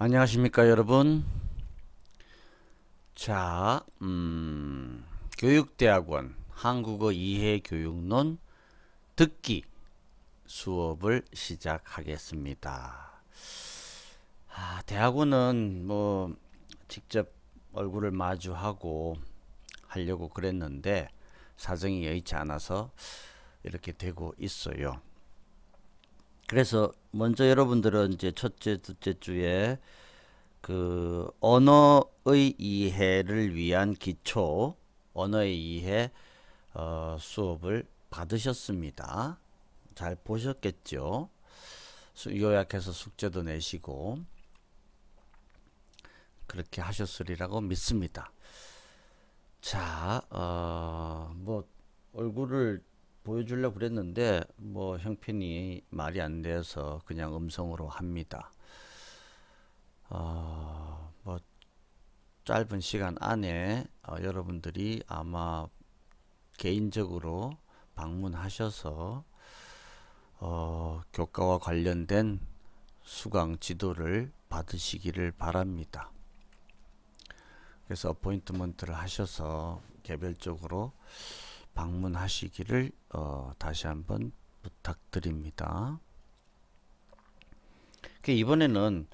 안녕하십니까 여러분. 자, 교육대학원 한국어 이해 교육론 듣기 수업을 시작하겠습니다. 대학원은 뭐 직접 얼굴을 마주하고 하려고 그랬는데 사정이 여의치 않아서 이렇게 되고 있어요. 그래서 먼저 여러분들은 이제 첫째, 둘째 주에 그 언어의 이해를 위한 기초 언어의 이해 수업을 받으셨습니다. 잘 보셨겠죠? 요약해서 숙제도 내시고 그렇게 하셨으리라고 믿습니다. 자, 뭐 얼굴을 보여주려고 그랬는데 뭐 형편이 말이 안 돼서 그냥 음성으로 합니다. 뭐 짧은 시간 안에 여러분들이 아마 개인적으로 방문하셔서 교과와 관련된 수강 지도를 받으시기를 바랍니다. 그래서 어포인트먼트를 하셔서 개별적으로 방문하시기를 다시 한번 부탁드립니다. 이번에는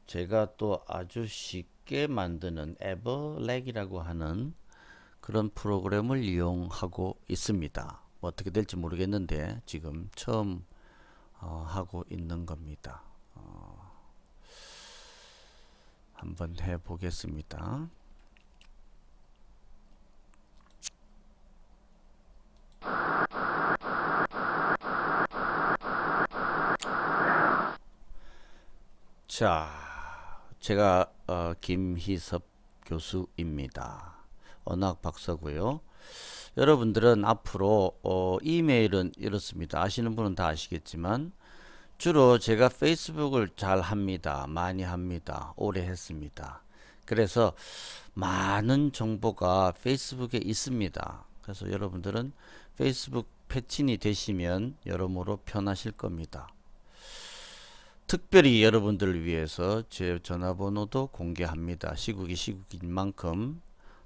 제가 또 아주 쉽게 만드는 에버렉이라고 하는 그런 프로그램을 이용하고 있습니다. 뭐 어떻게 될지 모르겠는데 지금 처음 하고 있는 겁니다. 한번 해보겠습니다. 자, 제가 김희섭 교수입니다. 언어학 박사고요. 여러분들은 앞으로 이메일은 이렇습니다. 아시는 분은 다 아시겠지만 주로 제가 페이스북을 잘 합니다. 많이 합니다. 오래 했습니다. 그래서 많은 정보가 페이스북에 있습니다. 그래서 여러분들은 페이스북 패친이 되시면 여러모로 편하실 겁니다. 특별히 여러분들을 위해서 제 전화번호도 공개합니다. 시국인 만큼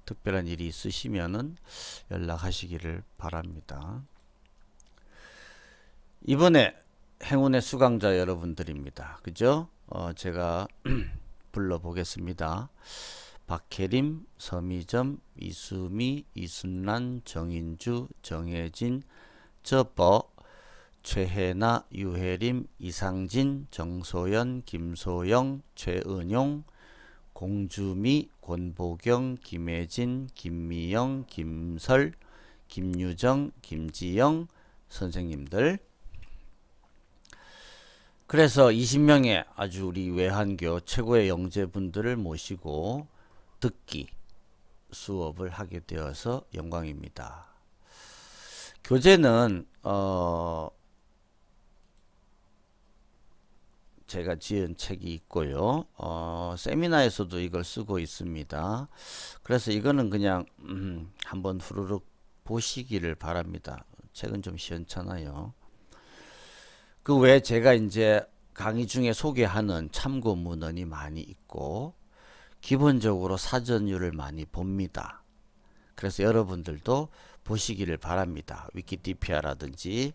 특별한 일이 있으시면은 연락하시기를 바랍니다. 이번에 행운의 수강자 여러분들입니다. 그죠? 제가 불러보겠습니다. 박혜림, 서미점, 이수미, 이순란, 정인주, 정혜진, 저버, 최혜나, 유혜림, 이상진, 정소연, 김소영, 최은용, 공주미, 권보경, 김혜진, 김미영, 김설, 김유정, 김지영 선생님들. 그래서 20명의 아주 우리 외환교 최고의 영재분들을 모시고 듣기 수업을 하게 되어서 영광입니다. 교재는 제가 지은 책이 있고요. 세미나에서도 이걸 쓰고 있습니다. 그래서 이거는 그냥 한번 후루룩 보시기를 바랍니다. 책은 좀 시원찮아요. 그 외에 제가 이제 강의 중에 소개하는 참고 문헌이 많이 있고 기본적으로 사전류를 많이 봅니다. 그래서 여러분들도 보시기를 바랍니다. 위키디피아라든지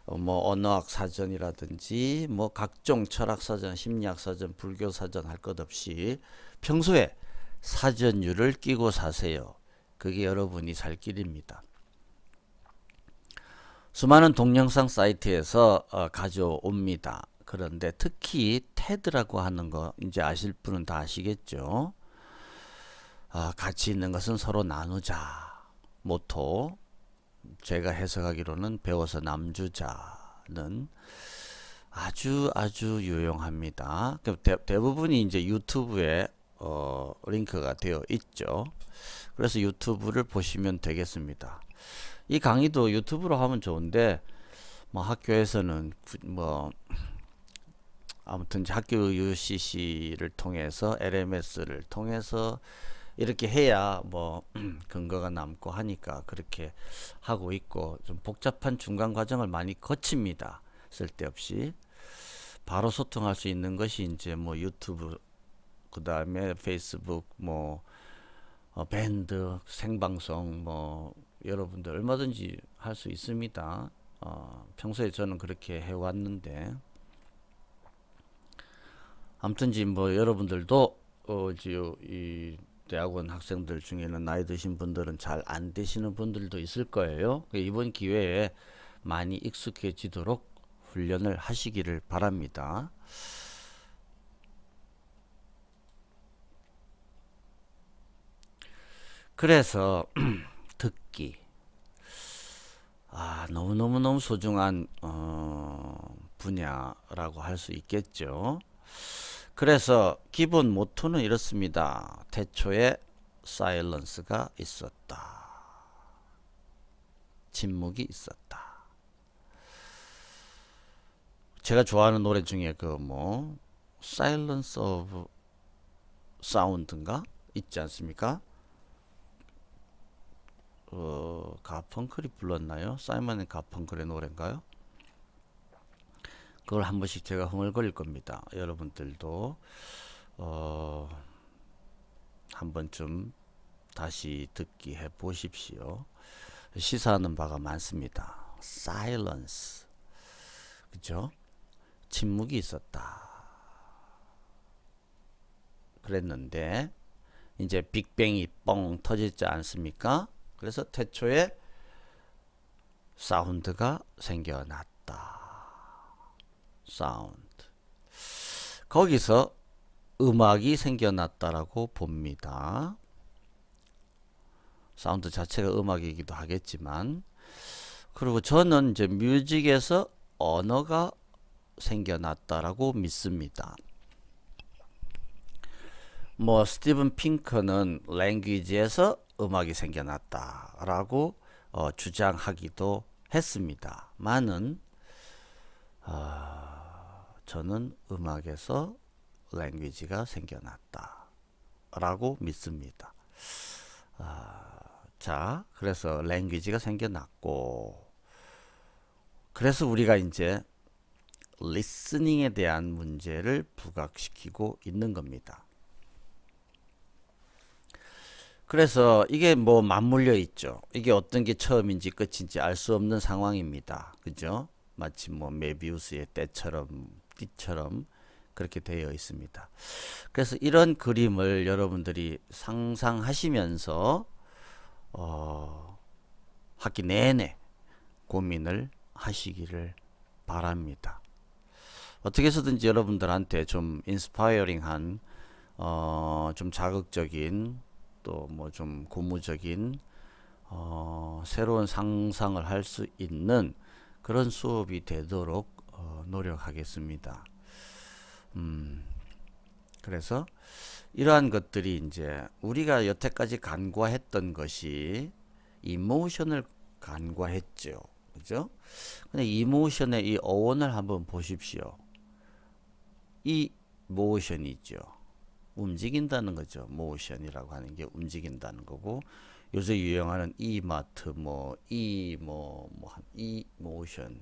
뭐 언어학 사전이라든지 뭐 각종 철학 사전, 심리학 사전, 불교 사전 할 것 없이 평소에 사전류를 끼고 사세요. 그게 여러분이 살 길입니다. 수많은 동영상 사이트에서 가져옵니다. 그런데 특히 테드라고 하는 거 이제 아실 분은 다 아시겠죠? 가치 있는 것은 서로 나누자 모토. 제가 해석하기로는 배워서 남주자는 아주 유용합니다. 대부분이 이제 유튜브에 링크가 되어 있죠. 그래서 유튜브를 보시면 되겠습니다. 이 강의도 유튜브로 하면 좋은데 뭐 학교에서는 뭐 아무튼 학교 UCC를 통해서 LMS를 통해서 이렇게 해야 뭐 근거가 남고 하니까 그렇게 하고 있고 좀 복잡한 중간 과정을 많이 거칩니다. 쓸데없이. 바로 소통할 수 있는 것이 이제 뭐 유튜브, 그 다음에 페이스북, 뭐 밴드, 생방송, 뭐 여러분들 얼마든지 할 수 있습니다. 평소에 저는 그렇게 해왔는데, 아무튼지 뭐 여러분들도 이 대학원 학생들 중에는 나이 드신 분들은 잘 안 되시는 분들도 있을 거예요. 이번 기회에 많이 익숙해지도록 훈련을 하시기를 바랍니다. 그래서 듣기, 너무너무 소중한 분야라고 할 수 있겠죠. 그래서 기본 모토는 이렇습니다. 태초에 사일런스가 있었다. 침묵이 있었다. 제가 좋아하는 노래 중에 Silence of Sound인가 있지 않습니까? 가펑클이 불렀나요? 사이먼 앤 가펑클의 노래인가요? 그걸 한 번씩 제가 흥얼거릴 겁니다. 여러분들도 한 번쯤 다시 듣기 해 보십시오. 시사하는 바가 많습니다. Silence, 그죠? 침묵이 있었다. 그랬는데 이제 빅뱅이 뻥 터지지 않습니까? 그래서 태초에 사운드가 생겨났다. 사운드. 거기서 음악이 생겨났다라고 봅니다. 사운드 자체가 음악이기도 하겠지만, 그리고 저는 이제 뮤직에서 언어가 생겨났다라고 믿습니다. 뭐 스티븐 핑커는 랭귀지에서 음악이 생겨났다라고 주장하기도 했습니다만은 저는 음악에서 랭귀지가 생겨났다라고 믿습니다. 자, 그래서 랭귀지가 생겨났고, 그래서 우리가 이제 리스닝에 대한 문제를 부각시키고 있는 겁니다. 그래서 이게 뭐 맞물려 있죠. 이게 어떤 게 처음인지 끝인지 알 수 없는 상황입니다. 그죠? 마치 뭐 메비우스의 띠처럼 그렇게 되어 있습니다. 그래서 이런 그림을 여러분들이 상상하시면서 학기 내내 고민을 하시기를 바랍니다. 어떻게 해서든지 여러분들한테 좀 인스파이어링한 좀 자극적인 또 뭐 좀 고무적인 새로운 상상을 할 수 있는 그런 수업이 되도록 노력하겠습니다. 그래서 이러한 것들이 이제 우리가 여태까지 간과했던 것이 이모션을 간과했죠. 그죠? 근데 이모션의 이 어원을 한번 보십시오. 이 모션이죠. 움직인다는 거죠. 모션이라고 하는 게 움직인다는 거고, 요새 유행하는 이마트 이 모션.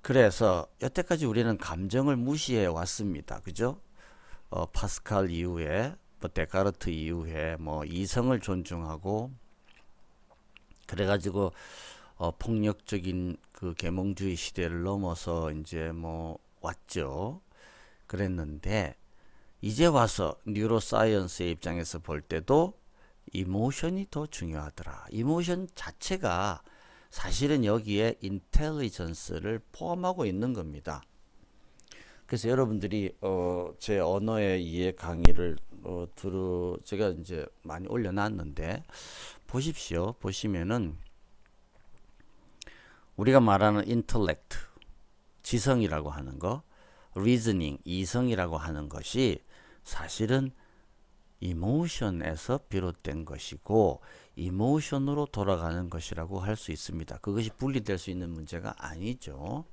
그래서 여태까지 우리는 감정을 무시해 왔습니다. 그죠? 파스칼 이후에 데카르트 이후에 이성을 존중하고, 그래가지고 폭력적인 그 계몽주의 시대를 넘어서 이제 왔죠. 그랬는데 이제 와서 뉴로사이언스의 입장에서 볼 때도 이모션이 더 중요하더라. 이모션 자체가 사실은 여기에 인텔리전스를 포함하고 있는 겁니다. 그래서 여러분들이 제 언어의 이해 강의를 제가 이제 많이 올려놨는데 보십시오. 보시면은 우리가 말하는 인텔렉트, 지성이라고 하는 거, 리즈닝, 이성이라고 하는 것이 사실은 이모션에서 비롯된 것이고 이모션으로 돌아가는 것이라고 할 수 있습니다. 그것이 분리될 수 있는 문제가 아니죠.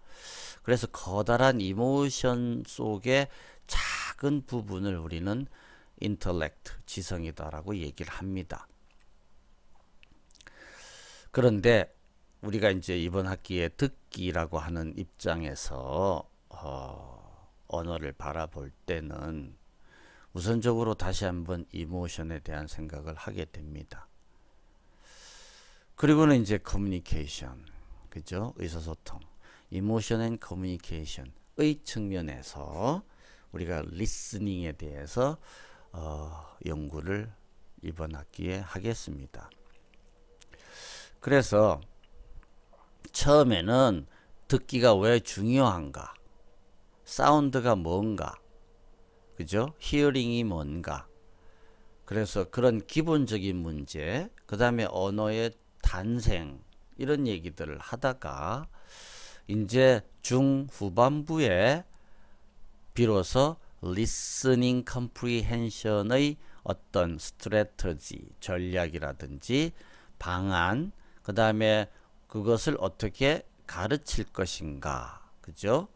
그래서 커다란 이모션 속의 작은 부분을 우리는 인텔렉트, 지성이다라고 얘기를 합니다. 그런데 우리가 이제 이번 학기에 듣기라고 하는 입장에서 언어를 바라볼 때는 우선적으로 다시 한번 이모션에 대한 생각을 하게 됩니다. 그리고는 이제 커뮤니케이션, 그죠? 의사소통, 이모션 앤 커뮤니케이션의 측면에서 우리가 리스닝에 대해서 연구를 이번 학기에 하겠습니다. 그래서 처음에는 듣기가 왜 중요한가, 사운드가 뭔가, 그죠? 히어링이 뭔가. 그래서 그런 기본적인 문제, 그 다음에 언어의 탄생, 이런 얘기들을 하다가 이제 중후반부에 비로소 listening comprehension의 어떤 스트래터지, 전략이라든지 방안, 그 다음에 그것을 어떻게 가르칠 것인가, 그죠?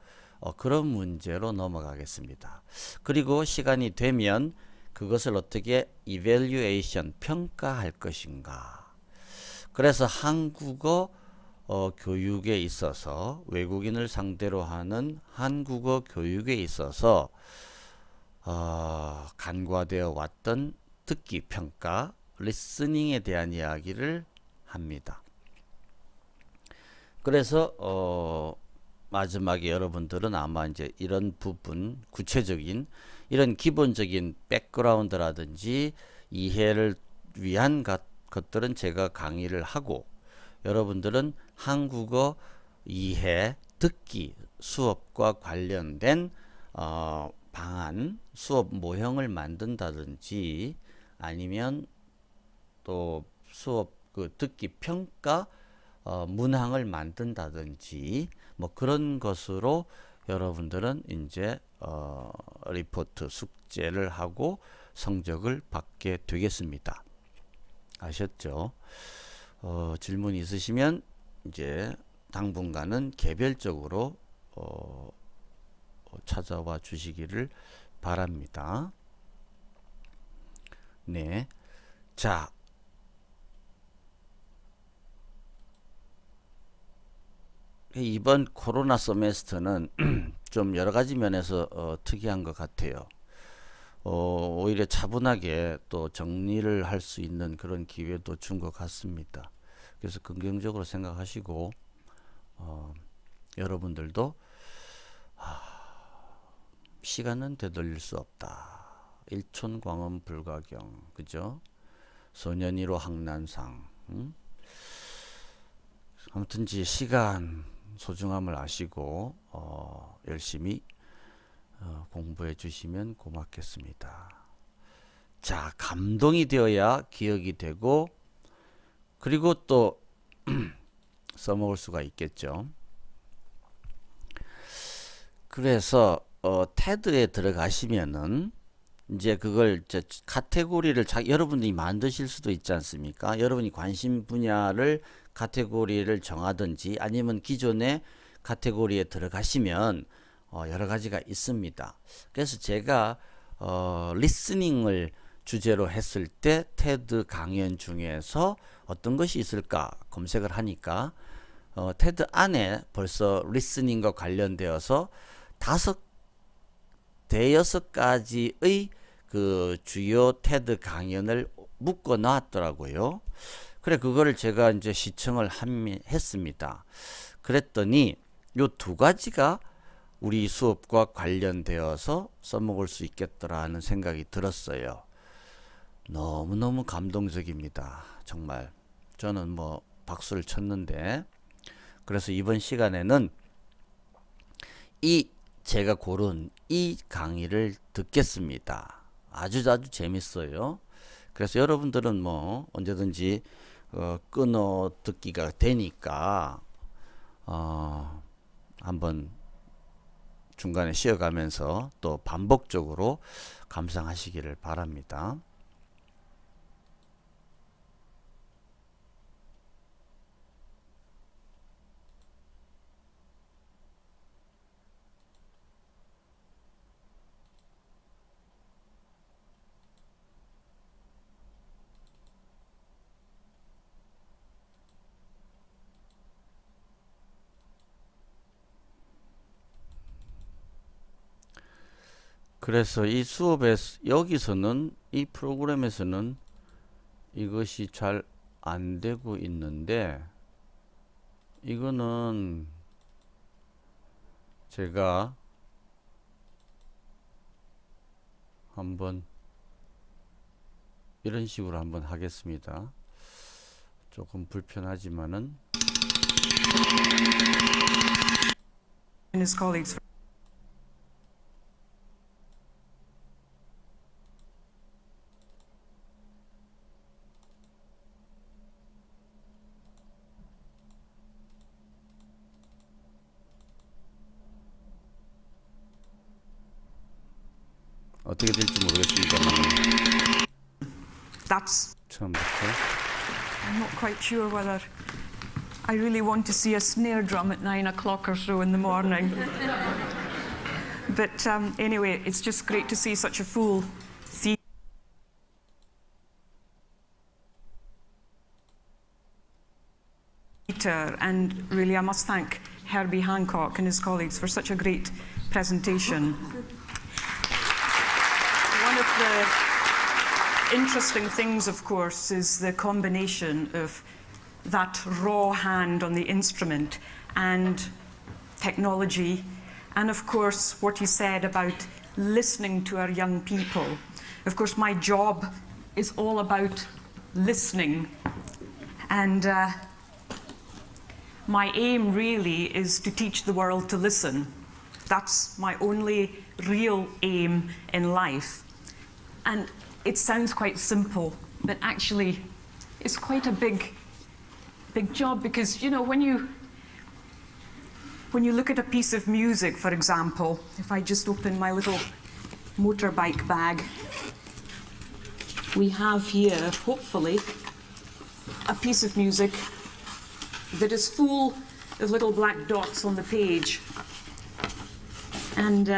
그런 문제로 넘어가겠습니다. 그리고 시간이 되면 그것을 어떻게 evaluation, 평가할 것인가. 그래서 한국어 교육에 있어서, 외국인을 상대로 하는 한국어 교육에 있어서 간과되어 왔던 듣기 평가, 리스닝에 대한 이야기를 합니다. 그래서 마지막에 여러분들은 아마 이제 이런 부분, 구체적인 이런 기본적인 백그라운드라든지 이해를 위한 것들은 제가 강의를 하고, 여러분들은 한국어 이해, 듣기 수업과 관련된 방안, 수업 모형을 만든다든지 아니면 또 수업 그 듣기 평가 문항을 만든다든지 뭐 그런 것으로 여러분들은 이제 리포트 숙제를 하고 성적을 받게 되겠습니다. 아셨죠? 질문 있으시면 이제 당분간은 개별적으로 찾아와 주시기를 바랍니다. 네. 자, 이번 코로나 세메스터는 좀 여러 가지 면에서 특이한 것 같아요. 오히려 차분하게 또 정리를 할 수 있는 그런 기회도 준 것 같습니다. 그래서 긍정적으로 생각하시고 여러분들도 시간은 되돌릴 수 없다. 일촌광원 불가경, 그죠? 소년이로 항난상. 아무튼 시간 소중함을 아시고 열심히 공부해 주시면 고맙겠습니다. 자, 감동이 되어야 기억이 되고, 그리고 또 써먹을 수가 있겠죠. 그래서 테드에 들어가시면은 이제 그걸 이제 카테고리를 여러분이 만드실 수도 있지 않습니까? 여러분이 관심 분야를 카테고리를 정하든지 아니면 기존의 카테고리에 들어가시면 여러 가지가 있습니다. 그래서 제가 리스닝을 주제로 했을 때 테드 강연 중에서 어떤 것이 있을까 검색을 하니까 테드 안에 벌써 리스닝과 관련되어서 대여섯 가지의 그 주요 테드 강연을 묶어 놨더라고요. 그래, 그거를 제가 이제 시청을 했습니다. 그랬더니 요 두 가지가 우리 수업과 관련되어서 써먹을 수 있겠더라는 생각이 들었어요. 너무너무 감동적입니다. 정말 저는 뭐 박수를 쳤는데, 그래서 이번 시간에는 제가 고른 이 강의를 듣겠습니다. 아주 재밌어요. 그래서 여러분들은 뭐 언제든지 끊어 듣기가 되니까 한번 중간에 쉬어가면서 또 반복적으로 감상하시기를 바랍니다. 그래서 이 수업에 여기서는 이 프로그램에서는 이것이 잘 안 되고 있는데 이거는 제가 한번 이런 식으로 한번 하겠습니다. 조금 불편하지만은 어떻게 될지 모르겠습니다만 처음부터 I'm not quite sure whether I really want to see a snare drum at 9 o'clock or so in the morning. But anyway, it's just great to see such a full theatre, and really I must thank Herbie Hancock and his colleagues for such a great presentation. One of the interesting things, of course, is the combination of that raw hand on the instrument and technology, and of course what you said about listening to our young people. Of course, my job is all about listening, and my aim really is to teach the world to listen. That's my only real aim in life. And it sounds quite simple, but actually it's quite a big job, because, you know, when you look at a piece of music, for example, if I just open my little motorbike bag, we have here, hopefully, a piece of music that is full of little black dots on the page. And,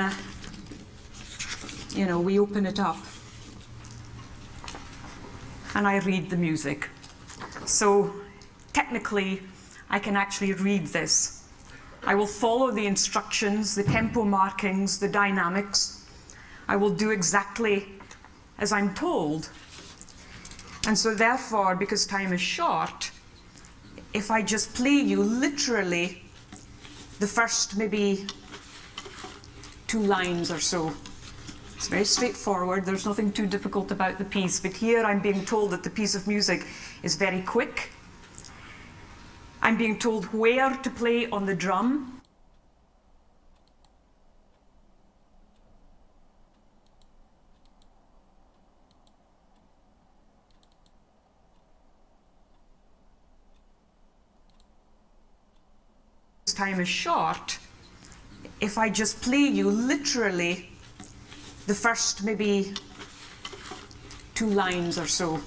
you know, we open it up and I read the music. So technically, I can actually read this. I will follow the instructions, the tempo markings, the dynamics. I will do exactly as I'm told. And so therefore, because time is short, if I just play you literally the first maybe 2 lines or so, it's very straightforward, there's nothing too difficult about the piece, but here I'm being told that the piece of music is very quick. I'm being told where to play on the drum. Time is short. If I just play you literally the first maybe 2 lines or so,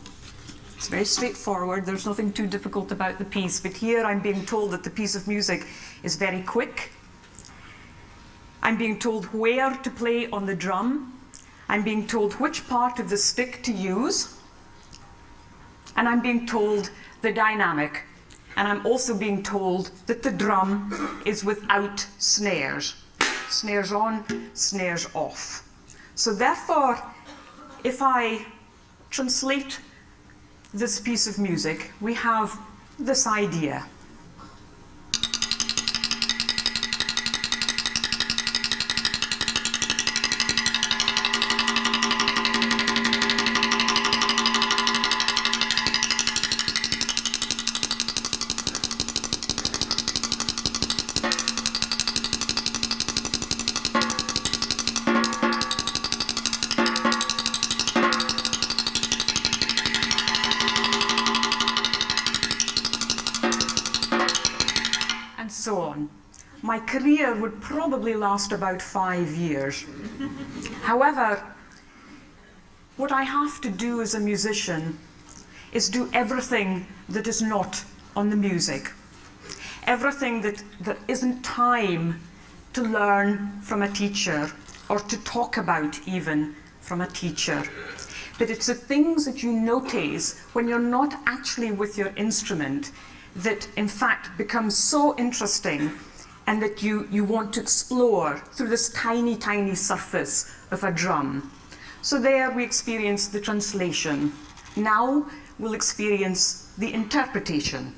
it's very straightforward, there's nothing too difficult about the piece, but here I'm being told that the piece of music is very quick. I'm being told where to play on the drum. I'm being told which part of the stick to use, and I'm being told the dynamic. And I'm also being told that the drum is without snares. Snares on, snares off. So therefore, if I translate this piece of music, we have this idea. So on. My career would probably last about 5 years. However, what I have to do as a musician is do everything that is not on the music. Everything that there isn't time to learn from a teacher or to talk about even from a teacher. But it's the things that you notice when you're not actually with your instrument that in fact becomes so interesting and that you want to explore through this tiny, tiny surface of a drum. So there we experience the translation. Now we'll experience the interpretation.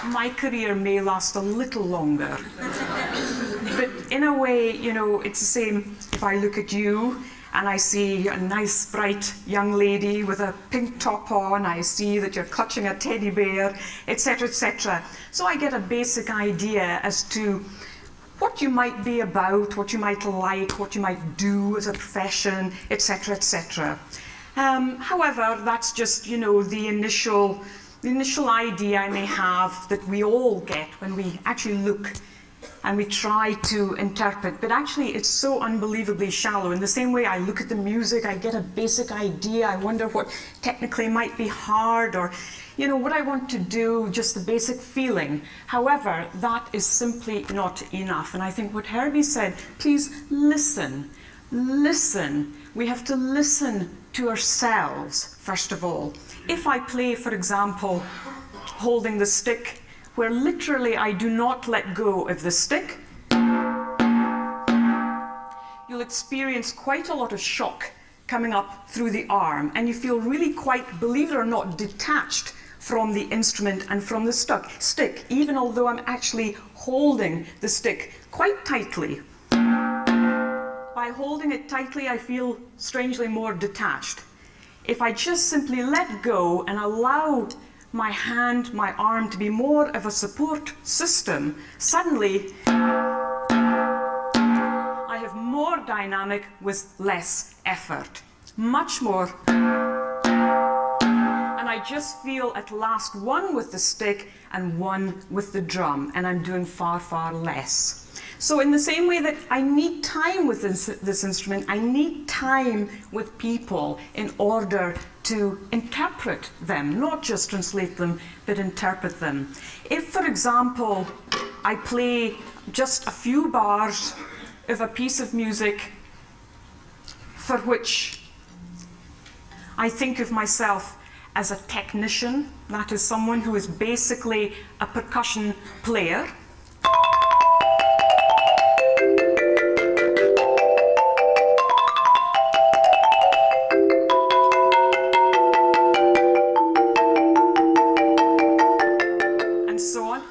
My career may last a little longer, but in a way, you know, it's the same if I look at you and I see a nice, bright young lady with a pink top on, I see that you're clutching a teddy bear, etc., etc. So I get a basic idea as to what you might be about, what you might like, what you might do as a profession, etc., etc. However, that's just, you know, the initial idea I may have that we all get when we actually look and we try to interpret. But actually, it's so unbelievably shallow. In the same way I look at the music, I get a basic idea, I wonder what technically might be hard, or, you know, what I want to do, just the basic feeling. However, that is simply not enough. And I think what Herbie said, please listen. Listen. We have to listen to ourselves, first of all. If I play, for example, holding the stick, where literally I do not let go of the stick, you'll experience quite a lot of shock coming up through the arm, and you feel really quite, believe it or not, detached from the instrument and from the stick, even although I'm actually holding the stick quite tightly. By holding it tightly, I feel strangely more detached. If I just simply let go and allow my hand, my arm to be more of a support system, suddenly I have more dynamic with less effort, much more. And I just feel at last one with the stick and one with the drum, and I'm doing far, far less. So in the same way that I need time with this instrument, I need time with people in order to interpret them, not just translate them, but interpret them. If, for example, I play just a few bars of a piece of music for which I think of myself as a technician, that is someone who is basically a percussion player,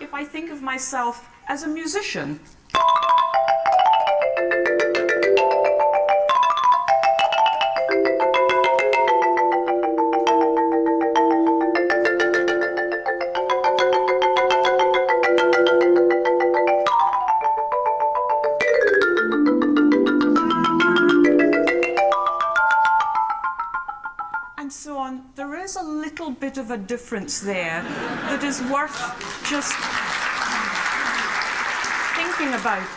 if I think of myself as a musician. And so on. There is a little bit of a difference there that is worth just thinking about.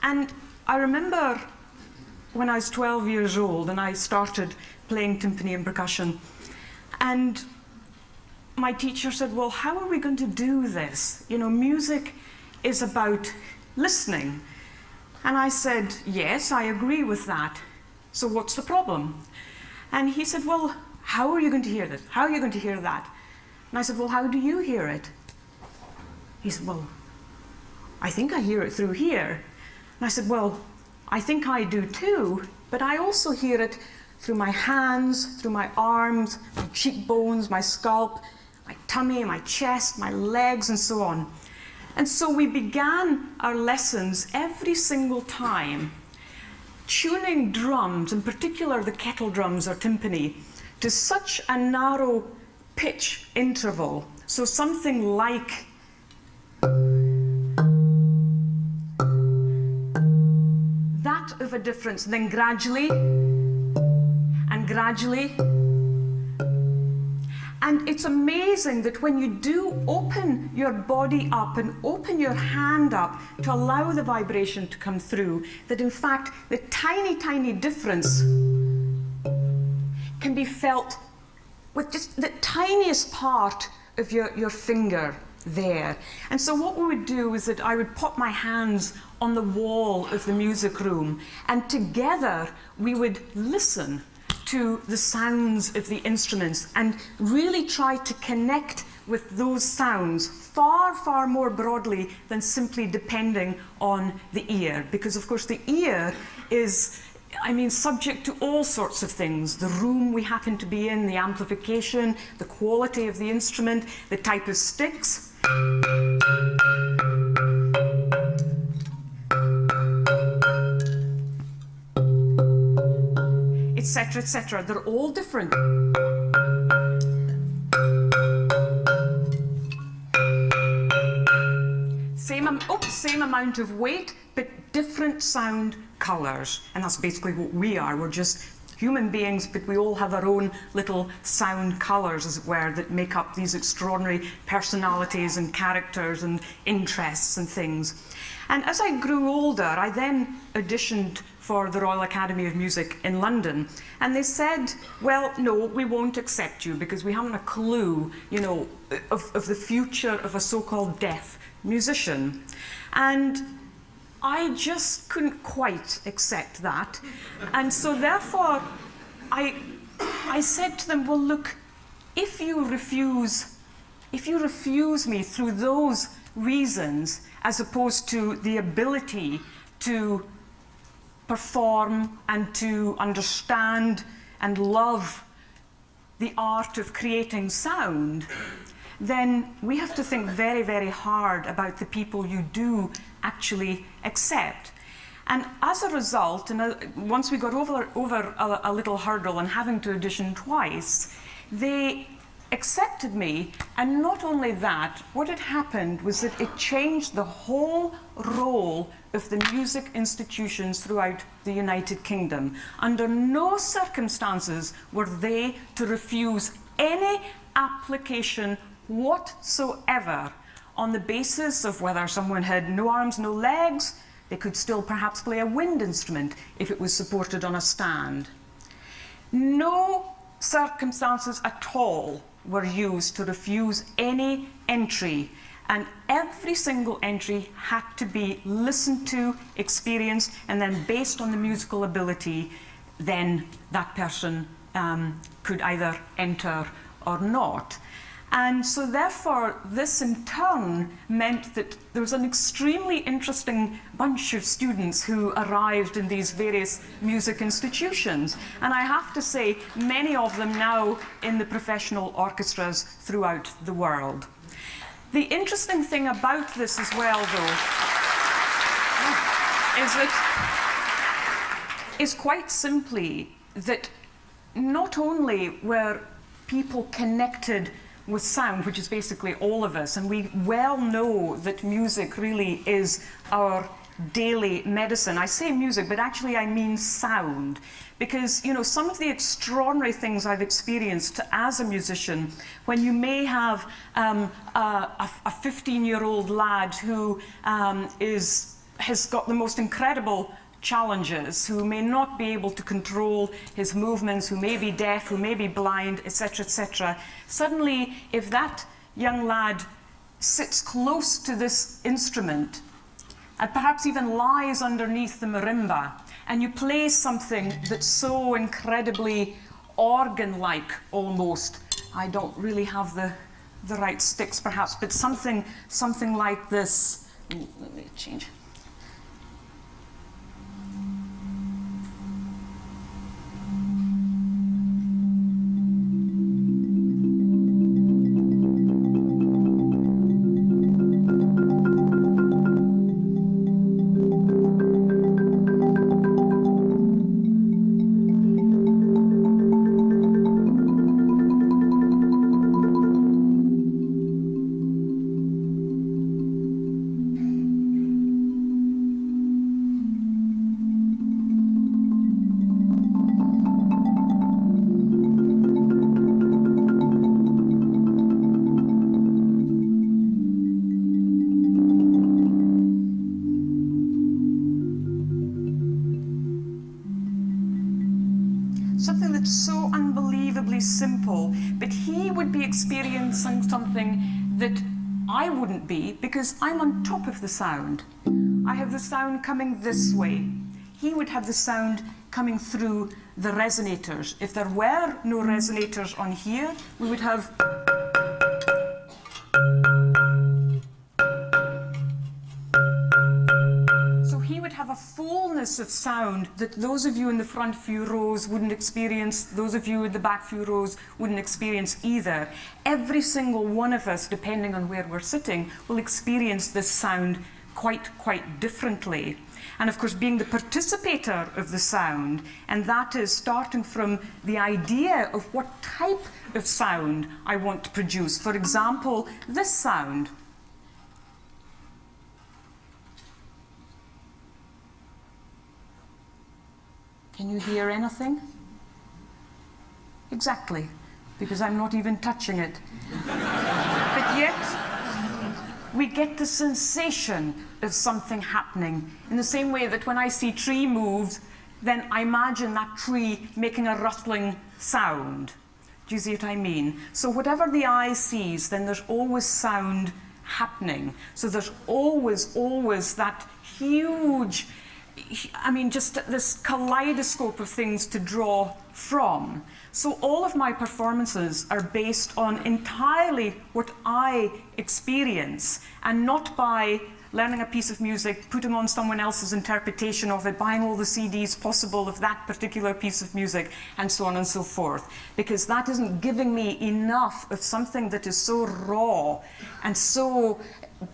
And I remember when I was 12 years old and I started playing timpani and percussion, and my teacher said, well, how are we going to do this? You know, music is about listening. And I said, yes, I agree with that. So what's the problem? And he said, well, how are you going to hear this? How are you going to hear that? And I said, well, how do you hear it? He said, well, I think I hear it through here. And I said, well, I think I do too, but I also hear it through my hands, through my arms, my cheekbones, my scalp, my tummy, my chest, my legs, and so on. And so we began our lessons every single time tuning drums, in particular the kettle drums or timpani, to such a narrow pitch interval. So something like that of a difference, then gradually and gradually. And it's amazing that when you do open your body up and open your hand up to allow the vibration to come through, that in fact the tiny, tiny difference can be felt with just the tiniest part of your finger there. And so what we would do is that I would put my hands on the wall of the music room, and together we would listen to the sounds of the instruments and really try to connect with those sounds far, far more broadly than simply depending on the ear. Because of course the ear is, subject to all sorts of things. The room we happen to be in, the amplification, the quality of the instrument, the type of sticks. Etc., etc. They're all different. Same amount of weight, but different sound colours. And that's basically what we are. We're just human beings, but we all have our own little sound colours, as it were, that make up these extraordinary personalities and characters and interests and things. And as I grew older, I then auditioned for the Royal Academy of Music in London, and they said, well, no, we won't accept you because we haven't a clue, of the future of a so-called deaf musician. And I just couldn't quite accept that. And so therefore, I said to them, well, look, if you refuse me through those reasons, as opposed to the ability to perform and to understand and love the art of creating sound, then we have to think very, very hard about the people you do actually accept. And as a result, and once we got over a little hurdle and having to audition twice, they accepted me. And not only that, what had happened was that it changed the whole role of the music institutions throughout the United Kingdom. Under no circumstances were they to refuse any application whatsoever on the basis of whether someone had no arms, no legs. They could still perhaps play a wind instrument if it was supported on a stand. No circumstances at all were used to refuse any entry, and every single entry had to be listened to, experienced, and then based on the musical ability, then that person could either enter or not. And so therefore, this in turn meant that there was an extremely interesting bunch of students who arrived in these various music institutions. And I have to say, many of them now in the professional orchestras throughout the world. The interesting thing about this as well, though, is quite simply that not only were people connected with sound, which is basically all of us, and we well know that music really is our daily medicine. I say music, but actually I mean sound, because some of the extraordinary things I've experienced as a musician, when you may have a 15-year-old lad who has got the most incredible challenges, who may not be able to control his movements, who may be deaf, who may be blind, etc., etc. Suddenly, if that young lad sits close to this instrument and perhaps even lies underneath the marimba, and you play something that's so incredibly organ-like almost, I don't really have the right sticks perhaps, but something like this. Let me change. that I wouldn't be because I'm on top of the sound. I have the sound coming this way. He would have the sound coming through the resonators. If there were no resonators on here, we would have a fullness of sound that those of you in the front few rows wouldn't experience, those of you in the back few rows wouldn't experience either. Every single one of us, depending on where we're sitting, will experience this sound quite differently. And of course, being the participator of the sound, and that is starting from the idea of what type of sound I want to produce. For example, this sound. Can you hear anything? Exactly, because I'm not even touching it. But yet, we get the sensation of something happening. In the same way that when I see a tree move, then I imagine that tree making a rustling sound. Do you see what I mean? So whatever the eye sees, then there's always sound happening. So there's always that huge, just this kaleidoscope of things to draw from. So all of my performances are based on entirely what I experience, and not by learning a piece of music, putting on someone else's interpretation of it, buying all the CDs possible of that particular piece of music, and so on and so forth. Because that isn't giving me enough of something that is so raw and so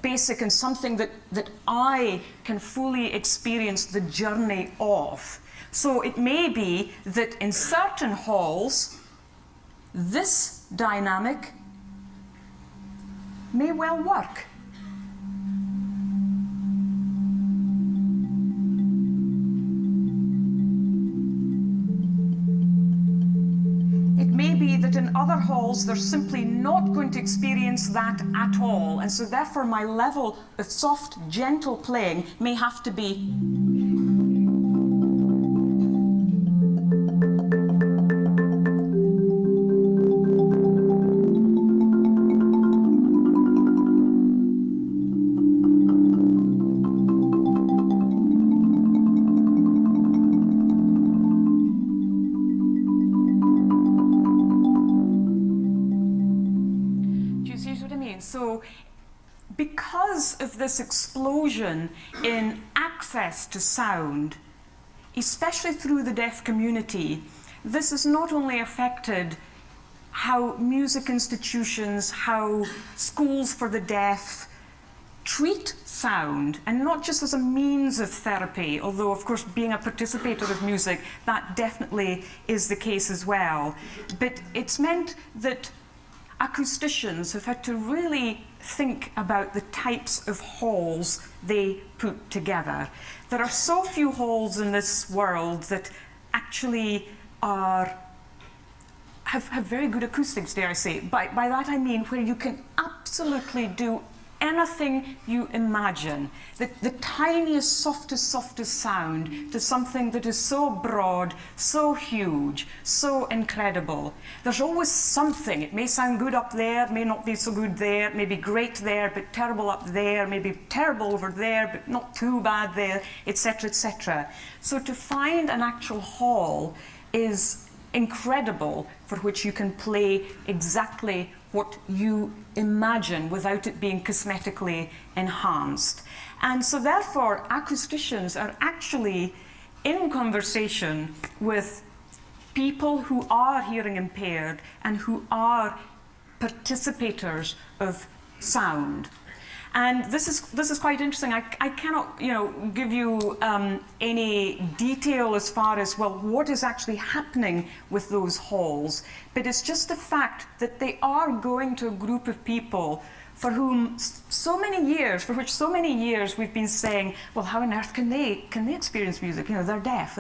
basic, and something that I can fully experience the journey of. So it may be that in certain halls, this dynamic may well work. It may be that in other halls, they're simply not going to experience that at all. And so therefore, my level of soft, gentle playing may have to be So, because of this explosion in access to sound, especially through the deaf community, this has not only affected how music institutions, how schools for the deaf treat sound, and not just as a means of therapy, although of course being a participator of music, that definitely is the case as well. But it's meant that acousticians have had to really think about the types of halls they put together. There are so few halls in this world that actually have very good acoustics, dare I say. By that I mean where you can absolutely do anything you imagine. The tiniest, softest sound to something that is so broad, so huge, so incredible. There's always something. It may sound good up there, may not be so good there, may be great there, but terrible up there, maybe terrible over there, but not too bad there, etc., etc. So to find an actual hall is incredible, for which you can play exactly what you imagine without it being cosmetically enhanced. And so therefore, acousticians are actually in conversation with people who are hearing impaired and who are participators of sound. And this is quite interesting. I cannot, give you any detail as far as, well, what is actually happening with those halls. But it's just the fact that they are going to a group of people for which so many years we've been saying, well, how on earth can they experience music? They're deaf.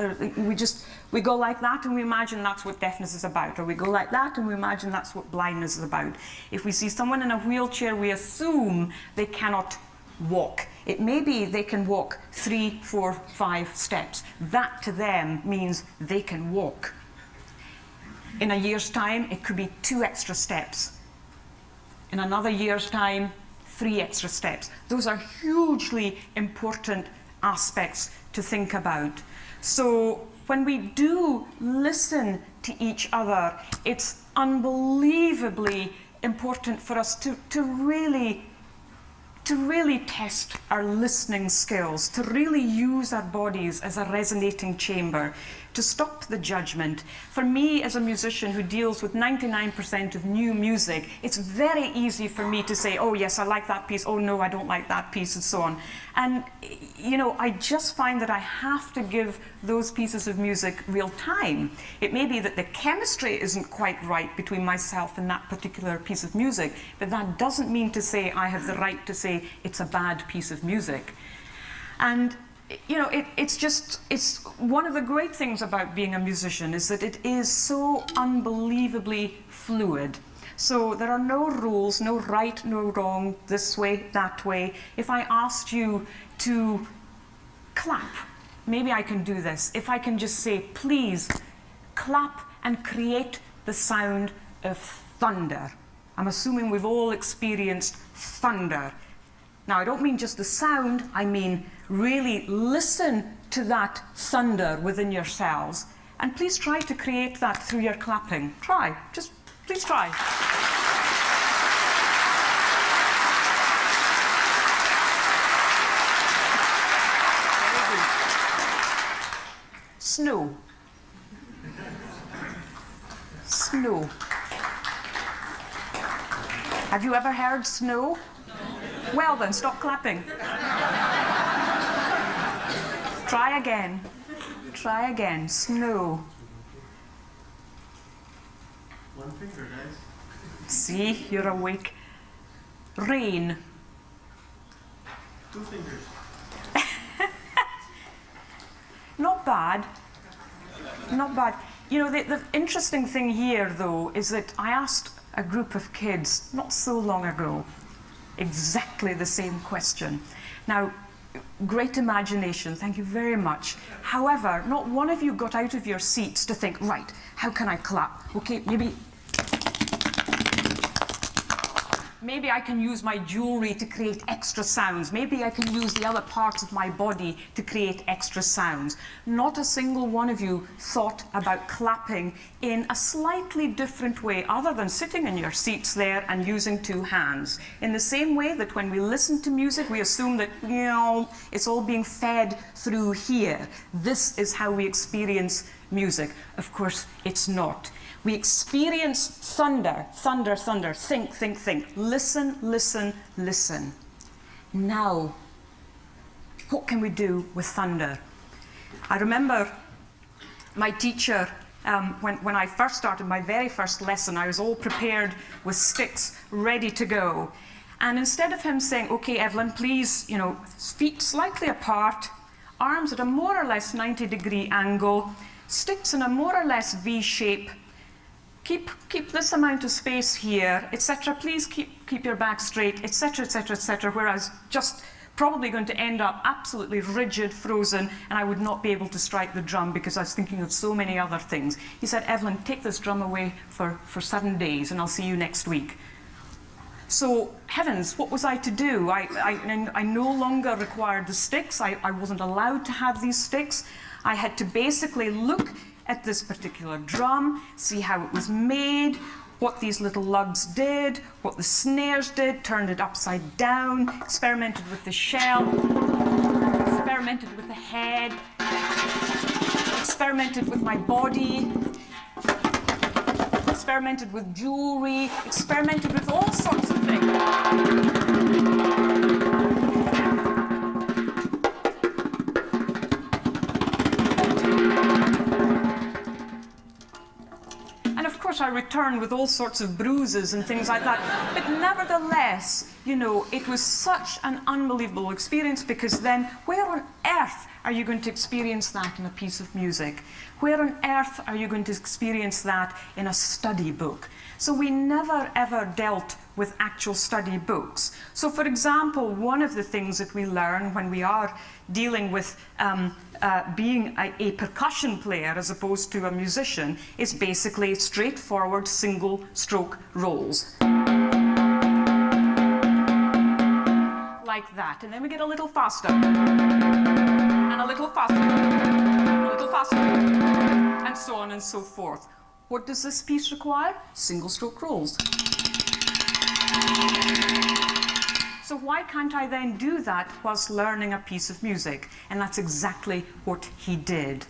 We go like that and we imagine that's what deafness is about, or we go like that and we imagine that's what blindness is about. If we see someone in a wheelchair, we assume they cannot walk. It may be they can walk 3, 4, 5 steps. That to them means they can walk. In a year's time, it could be 2 extra steps. In another year's time, 3 extra steps. Those are hugely important aspects to think about. So when we do listen to each other, it's unbelievably important for us to really test our listening skills, to really use our bodies as a resonating chamber, to stop the judgment. For me, as a musician who deals with 99% of new music, it's very easy for me to say, oh yes, I like that piece, oh no, I don't like that piece, and so on. And, you know, I just find that I have to give those pieces of music real time. It may be that the chemistry isn't quite right between myself and that particular piece of music, but that doesn't mean to say I have the right to say it's a bad piece of music. And you know, it's one of the great things about being a musician is that it is so unbelievably fluid. So there are no rules, no right, no wrong, this way, that way. If I asked you to clap, maybe I can do this. If I can just say, please clap and create the sound of thunder. I'm assuming we've all experienced thunder. Now, I don't mean just the sound, I mean really listen to that thunder within yourselves. And please try to create that through your clapping. Try, just please try. Very good. Snow. Snow. Have you ever heard snow? Well then, stop clapping. Try again. Try again. Snow. One finger, guys. See, you're awake. Rain. 2 fingers. Not bad. Not bad. You know, the interesting thing here, though, is that I asked a group of kids not so long ago exactly the same question. Now, great imagination, thank you very much. However, not one of you got out of your seats to think, right, how can I clap? Okay, maybe I can use my jewelry to create extra sounds. Maybe I can use the other parts of my body to create extra sounds. Not a single one of you thought about clapping in a slightly different way, other than sitting in your seats there and using 2 hands. In the same way that when we listen to music, we assume that, you know, it's all being fed through here. This is how we experience music. Of course, it's not. We experience thunder, thunder, thunder. Think, think, think. Listen, listen, listen. Now, what can we do with thunder? I remember my teacher, when I first started my very first lesson, I was all prepared with sticks ready to go. And instead of him saying, okay, Evelyn, please, you know, feet slightly apart, arms at a more or less 90-degree angle, sticks in a more or less V shape, keep this amount of space here, etc. Please keep your back straight, etc., etc., etc. Where I was just probably going to end up absolutely rigid, frozen, and I would not be able to strike the drum because I was thinking of so many other things. He said, Evelyn, take this drum away for 7 days, and I'll see you next week. So, heavens, what was I to do? I no longer required the sticks. I wasn't allowed to have these sticks. I had to basically look at this particular drum, see how it was made, what these little lugs did, what the snares did, turned it upside down, experimented with the shell, experimented with the head, experimented with my body, experimented with jewelry, experimented with all sorts of things. I returned with all sorts of bruises and things like that. But nevertheless, you know, it was such an unbelievable experience, because then where on earth are you going to experience that in a piece of music? Where on earth are you going to experience that in a study book? So we never ever dealt with actual study books. So for example, one of the things that we learn when we are dealing with being a percussion player as opposed to a musician is basically straightforward single stroke rolls. like that. And then we get a little faster, and a little faster, a little faster, and so on and so forth. What does this piece require? Single stroke rolls. So why can't I then do that whilst learning a piece of music? And that's exactly what he did.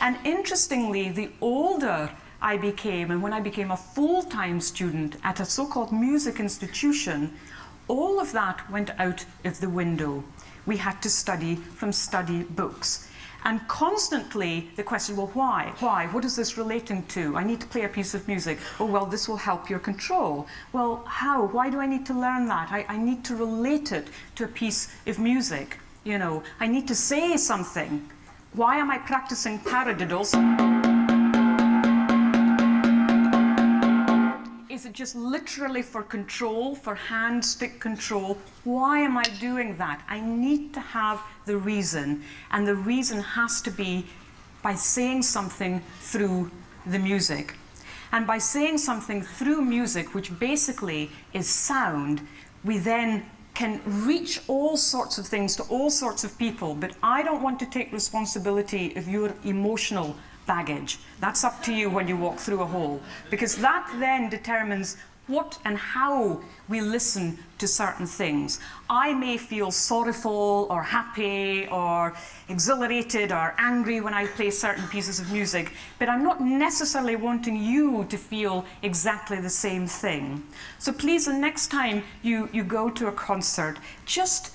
And interestingly, the older I became, and when I became a full-time student at a so-called music institution, all of that went out of the window. We had to study from study books. And constantly the question, well, why? Why? What is this relating to? I need to play a piece of music. Oh, well, this will help your control. Well, how? Why do I need to learn that? I need to relate it to a piece of music. You know, I need to say something. Why am I practicing paradiddles? Is it just literally for control, for hand-stick control? Why am I doing that? I need to have the reason, and the reason has to be by saying something through the music. And by saying something through music, which basically is sound, we then can reach all sorts of things to all sorts of people, but I don't want to take responsibility of your emotional baggage. That's up to you when you walk through a hole, because that then determines what and how we listen to certain things. I may feel sorrowful or happy or exhilarated or angry when I play certain pieces of music, but I'm not necessarily wanting you to feel exactly the same thing. So please, the next time you go to a concert, just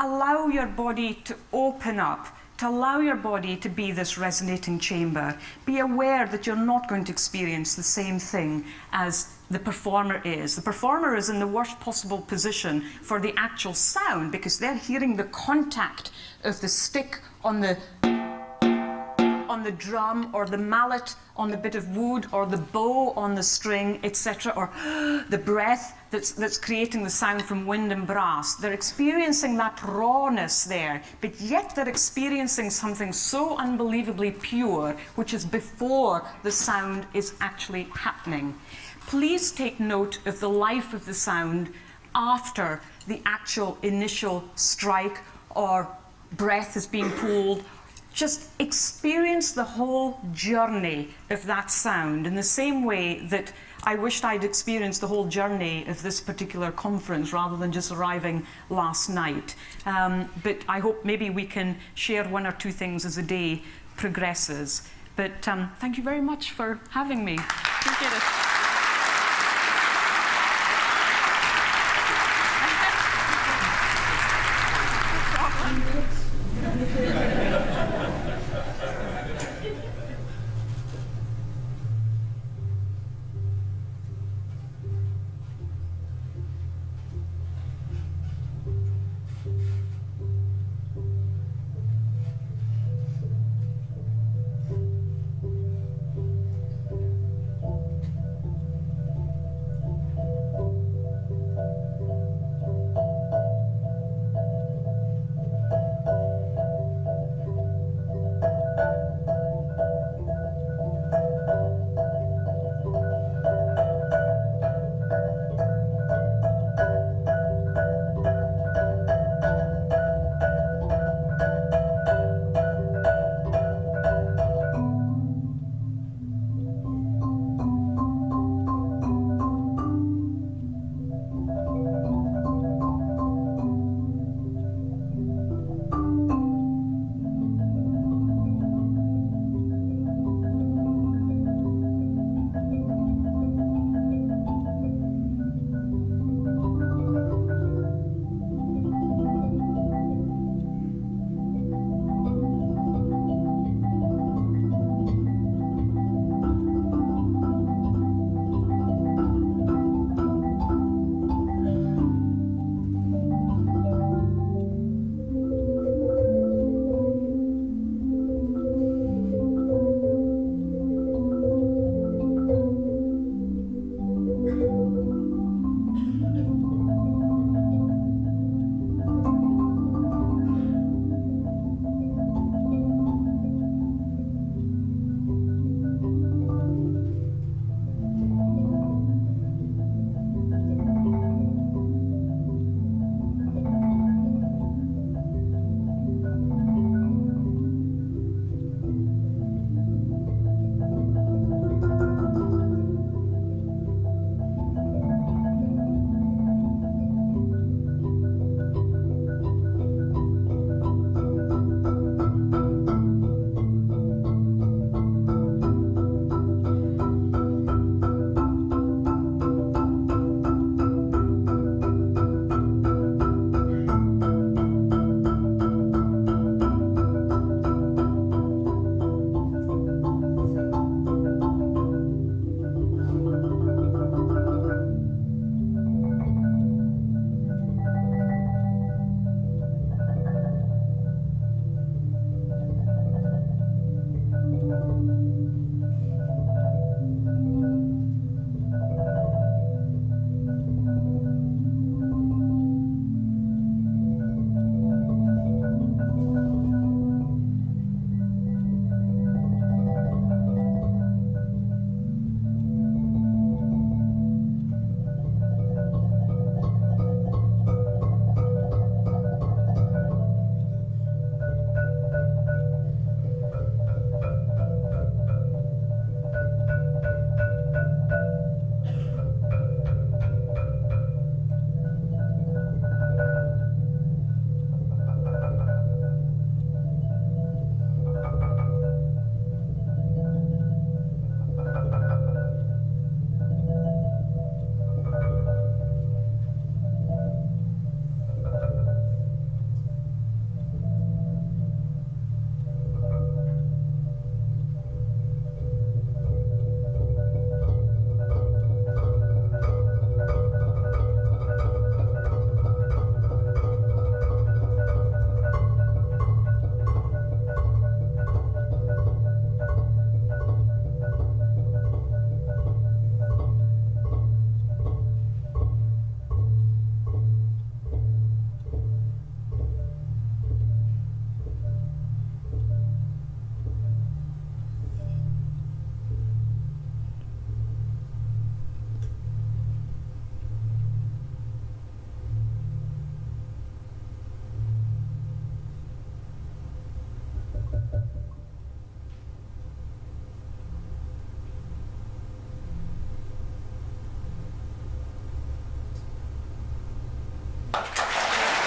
allow your body to open up, to allow your body to be this resonating chamber. Be aware that you're not going to experience the same thing as the performer is. The performer is in the worst possible position for the actual sound, because they're hearing the contact of the stick on the drum, or the mallet on the bit of wood, or the bow on the string, etc., or the breath that's creating the sound from wind and brass. They're experiencing that rawness there, but yet they're experiencing something so unbelievably pure, which is before the sound is actually happening. Please take note of the life of the sound after the actual initial strike or breath is being pulled. Just experience the whole journey of that sound in the same way that I wished I'd experienced the whole journey of this particular conference rather than just arriving last night. But I hope maybe we can share one or two things as the day progresses. But thank you very much for having me. Appreciate it.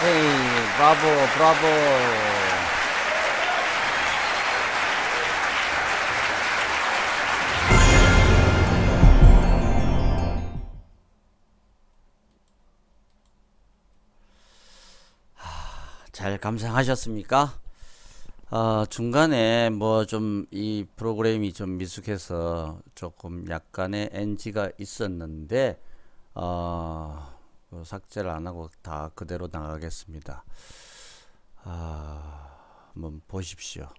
헤이, 브라보, 브라보. 잘 감상하셨습니까? 중간에 뭐 좀 이 프로그램이 좀 미숙해서 조금 약간의 NG가 있었는데, 삭제를 안 하고 다 그대로 나가겠습니다. 한번 보십시오.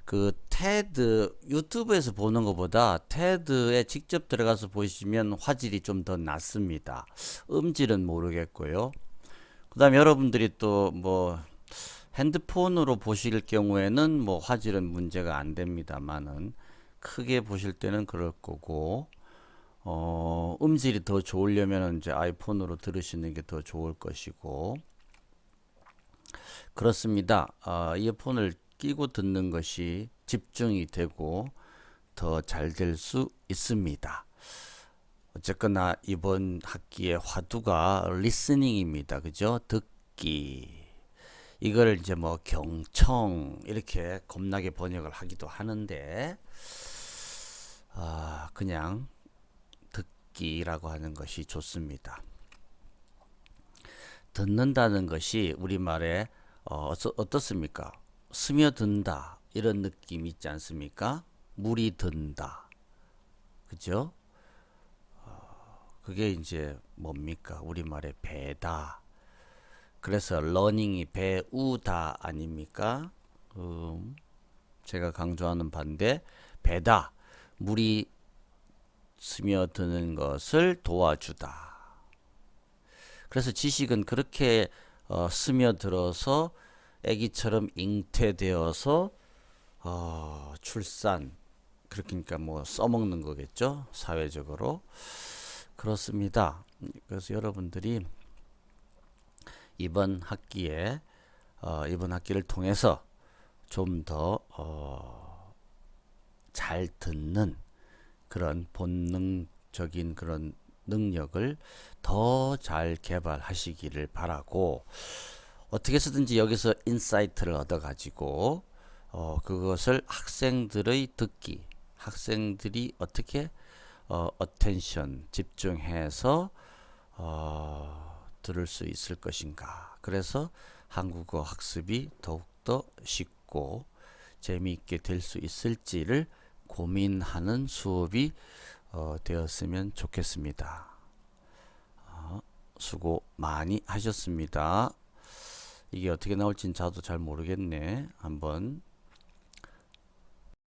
그 테드 유튜브에서 보는 것보다 테드에 직접 들어가서 보시면 화질이 좀 더 낫습니다. 음질은 모르겠고요. 그 다음에 여러분들이 또 뭐 핸드폰으로 보실 경우에는 뭐 화질은 문제가 안 됩니다만은 크게 보실 때는 그럴 거고, 음질이 더 좋으려면 이제 아이폰으로 들으시는 게 더 좋을 것이고, 그렇습니다. 이어폰을 끼고 듣는 것이 집중이 되고 더 잘 될 수 있습니다. 어쨌거나 이번 학기의 화두가 리스닝입니다. 그죠? 듣기. 이걸 이제 뭐 경청 이렇게 겁나게 번역을 하기도 하는데, 그냥 듣기라고 하는 것이 좋습니다. 듣는다는 것이 우리말에 어떻습니까? 스며든다 이런 느낌 있지 않습니까? 물이 든다. 그죠? 그게 이제 뭡니까? 우리말에 배다. 그래서 러닝이 배우다 아닙니까? 제가 강조하는 반대 배다. 물이 스며드는 것을 도와주다. 그래서 지식은 그렇게 스며들어서 아기처럼 잉태되어서 출산, 그러니까 뭐 써먹는 거겠죠, 사회적으로. 그렇습니다. 그래서 여러분들이 이번 학기에 이번 학기를 통해서 좀 더 잘 듣는 그런 본능적인 그런 능력을 더 잘 개발하시기를 바라고, 어떻게 해서든지 여기서 인사이트를 얻어 가지고 그것을 학생들의 듣기, 학생들이 어떻게 어텐션 집중해서 들을 수 있을 것인가. 그래서 한국어 학습이 더욱더 쉽고 재미있게 될 수 있을지를 고민하는 수업이 되었으면 좋겠습니다. 수고 많이 하셨습니다. 이게 어떻게 나올지는 저도 잘 모르겠네. 한번